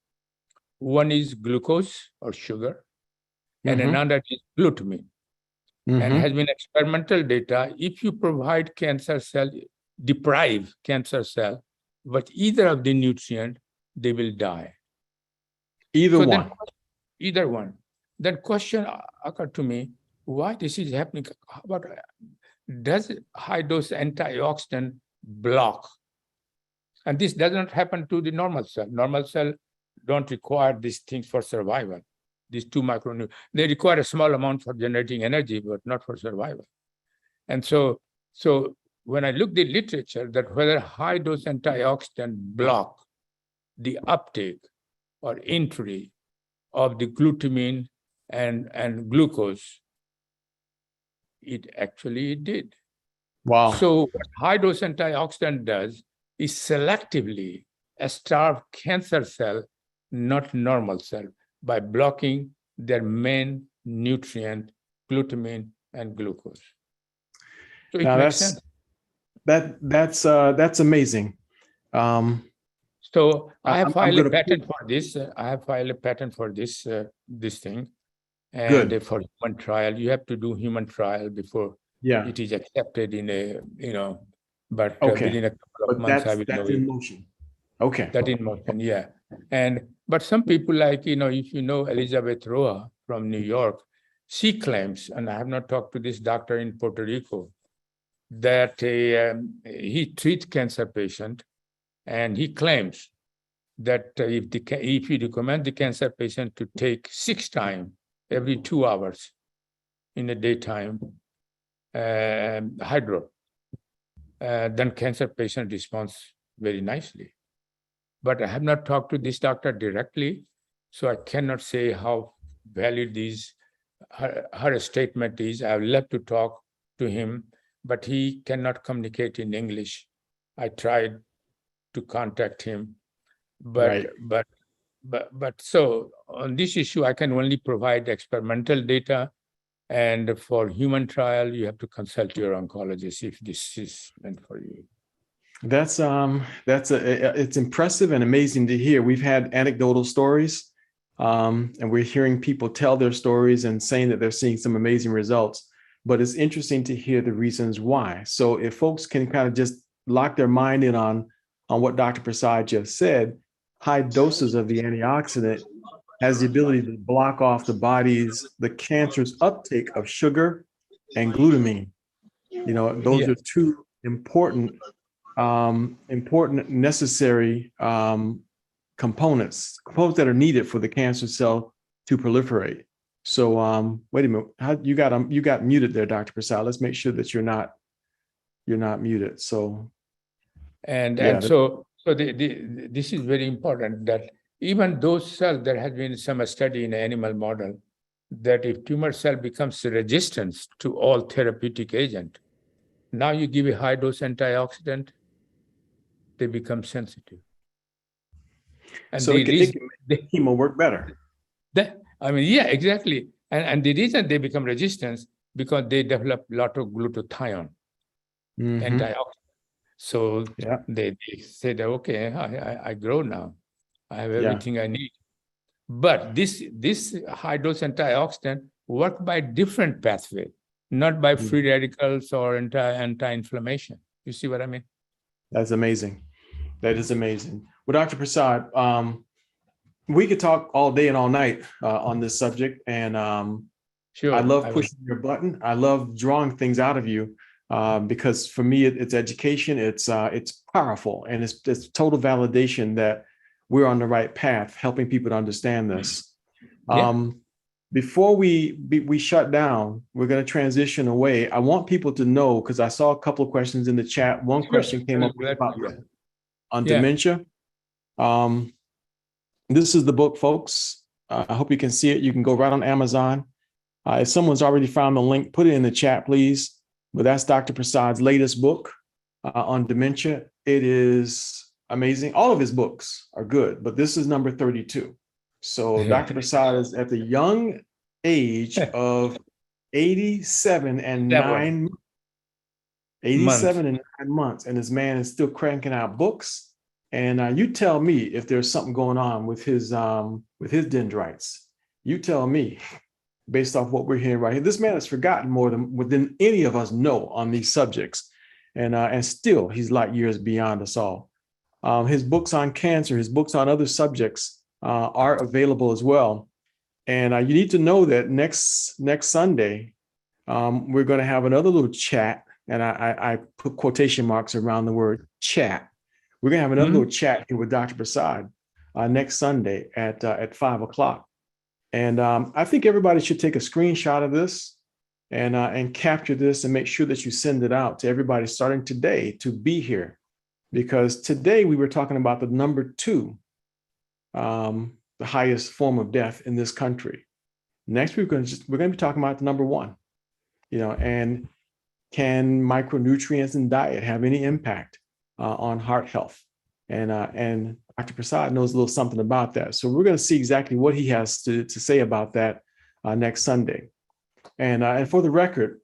One is glucose or sugar, and another is glutamine. And has been experimental data, if you provide cancer cell, deprive cancer cell, but either of the nutrient, they will die. Either one. Then question occurred to me, why this is happening? But does high dose antioxidant block? And this does not happen to the normal cell. Normal cell don't require these things for survival. these 2 micronutrients. They require a small amount for generating energy, but not for survival. And so when I look the literature, that whether high dose antioxidant block the uptake or entry of the glutamine and glucose, it actually did. Wow. So what high dose antioxidant does is selectively starve cancer cell, not normal cell, by blocking their main nutrient, glutamine and glucose. So it Now makes sense. that's amazing. So I have I'm filed a gonna patent for this. I have filed a patent for this thing, and Good. for human trial, you have to do human trial before Yeah. it is accepted in a But Okay. within a couple of But months, I will know that's it. in motion. Okay. That in motion, yeah. But some people like, if you know Elizabeth Roa from New York, she claims, and I have not talked to this doctor in Puerto Rico, that he treats cancer patient, and he claims that if you recommend the cancer patient to take 6 times every 2 hours in the daytime hydro, then cancer patient responds very nicely. But I have not talked to this doctor directly, so I cannot say how valid her statement is. I would love to talk to him, but he cannot communicate in English. I tried to contact him, but so on this issue, I can only provide experimental data, and for human trial, you have to consult your oncologist if this is meant for you. It's impressive and amazing to hear. We've had anecdotal stories, and we're hearing people tell their stories and saying that they're seeing some amazing results. But it's interesting to hear the reasons why. So if folks can kind of just lock their mind in on what Dr. Prasad just said, high doses of the antioxidant has the ability to block off the cancer's uptake of sugar and glutamine. Those are 2 important necessary components that are needed for the cancer cell to proliferate. So wait a minute, you got muted there, Dr. Prasad. Let's make sure that you're not muted. So this is very important, that even those cells, there has been some study in animal model that if tumor cell becomes resistant to all therapeutic agent, now you give a high dose antioxidant, they become sensitive. And so it can make chemo work better. Exactly. And the reason they become resistant because they develop a lot of glutathione, antioxidant. So they say that, okay, I grow now. I have everything I need. But this high dose antioxidant work by different pathway, not by free radicals or anti-inflammation. You see what I mean? That's amazing. That is amazing. Well, Dr. Prasad, we could talk all day and all night on this subject. And sure, I love pushing your button. I love drawing things out of you because for me, it's education. It's powerful, and it's total validation that we're on the right path, helping people to understand this. Before we shut down, we're going to transition away. I want people to know, because I saw a couple of questions in the chat. One question came up about on dementia. This is the book, folks. I hope you can see it. You can go right on Amazon. If someone's already found the link, put it in the chat, please. But that's Dr. Prasad's latest book on dementia. It is amazing. All of his books are good, but this is number 32. So Dr. Prasad is at the young age of 87 and 9 months, and this man is still cranking out books. And you tell me if there's something going on with his dendrites. You tell me, based off what we're hearing right here. This man has forgotten more than any of us know on these subjects, and still he's light years beyond us all. His books on cancer, his books on other subjects are available as well. And you need to know that next Sunday, we're going to have another little chat, and I put quotation marks around the word chat. We're going to have another little chat here with Dr. Prasad next Sunday at 5 o'clock. And I think everybody should take a screenshot of this and capture this and make sure that you send it out to everybody starting today to be here. Because today we were talking about the number 2, the highest form of death in this country. Next, we're going to be talking about the number 1, and can micronutrients in diet have any impact on heart health? And Dr. Prasad knows a little something about that. So we're going to see exactly what he has to say about that next Sunday. And for the record,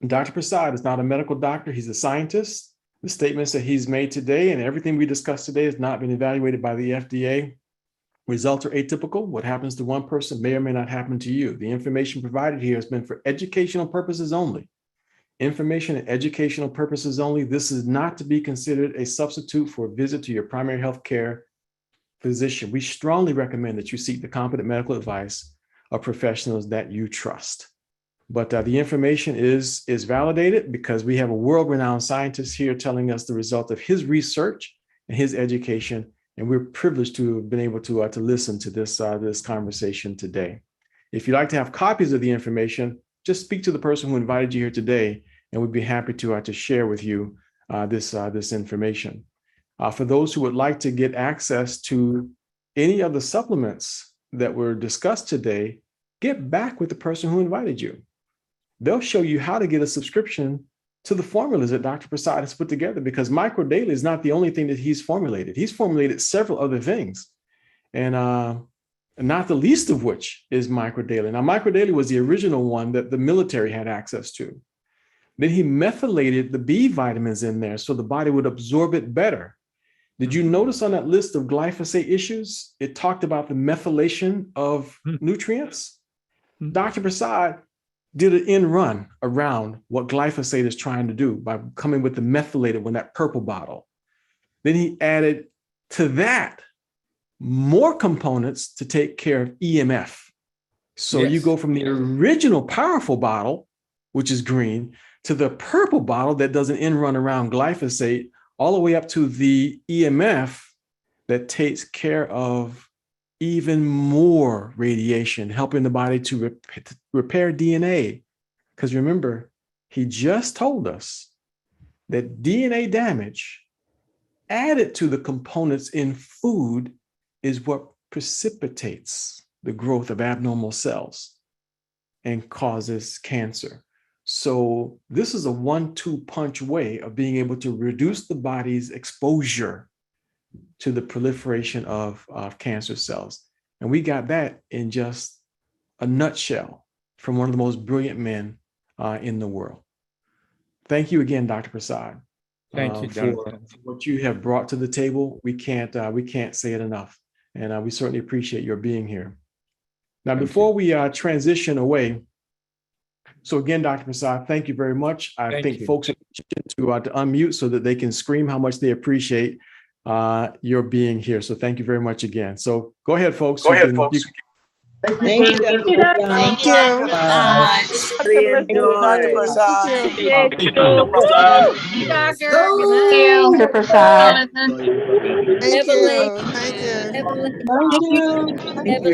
Dr. Prasad is not a medical doctor. He's a scientist. The statements that he's made today and everything we discussed today has not been evaluated by the FDA. Results are atypical. What happens to one person may or may not happen to you. The information provided here has been for educational purposes only. Information and educational purposes only. This is not to be considered a substitute for a visit to your primary health care physician. We strongly recommend that you seek the competent medical advice of professionals that you trust. But the information is validated because we have a world-renowned scientist here telling us the result of his research and his education, and we're privileged to have been able to listen to this conversation today. If you'd like to have copies of the information, just speak to the person who invited you here today, and we'd be happy to share with you this information. For those who would like to get access to any of the supplements that were discussed today, get back with the person who invited you. They'll show you how to get a subscription to the formulas that Dr. Prasad has put together, because Micro Daily is not the only thing that he's formulated. He's formulated several other things, and not the least of which is Micro Daily. Now, Micro Daily was the original one that the military had access to. Then he methylated the B vitamins in there so the body would absorb it better. Did you notice on that list of glyphosate issues, it talked about the methylation of nutrients? Dr. Prasad did an end run around what glyphosate is trying to do by coming with the methylated one, that purple bottle. Then he added to that more components to take care of EMF. So you go from the original powerful bottle, which is green, to the purple bottle that does an end run around glyphosate, all the way up to the EMF that takes care of even more radiation, helping the body to repair DNA. Because remember, he just told us that DNA damage added to the components in food is what precipitates the growth of abnormal cells and causes cancer. So this is a 1-2 punch way of being able to reduce the body's exposure to the proliferation of cancer cells. And we got that in just a nutshell from one of the most brilliant men in the world. Thank you again, Dr. Prasad. Thank you, Jonathan. For what you have brought to the table. We can't say it enough. And we certainly appreciate your being here. Now, before we transition away, so again, Dr. Prasad, thank you very much. I think folks are to unmute so that they can scream how much they appreciate your being here. So thank you very much again. So go ahead, folks. Thank you. Thank you. Thank you. Thank you, Dr. Prasad. Thank you, Doctor. Dr. Prasad. Thank you. Thank you. Evelyn.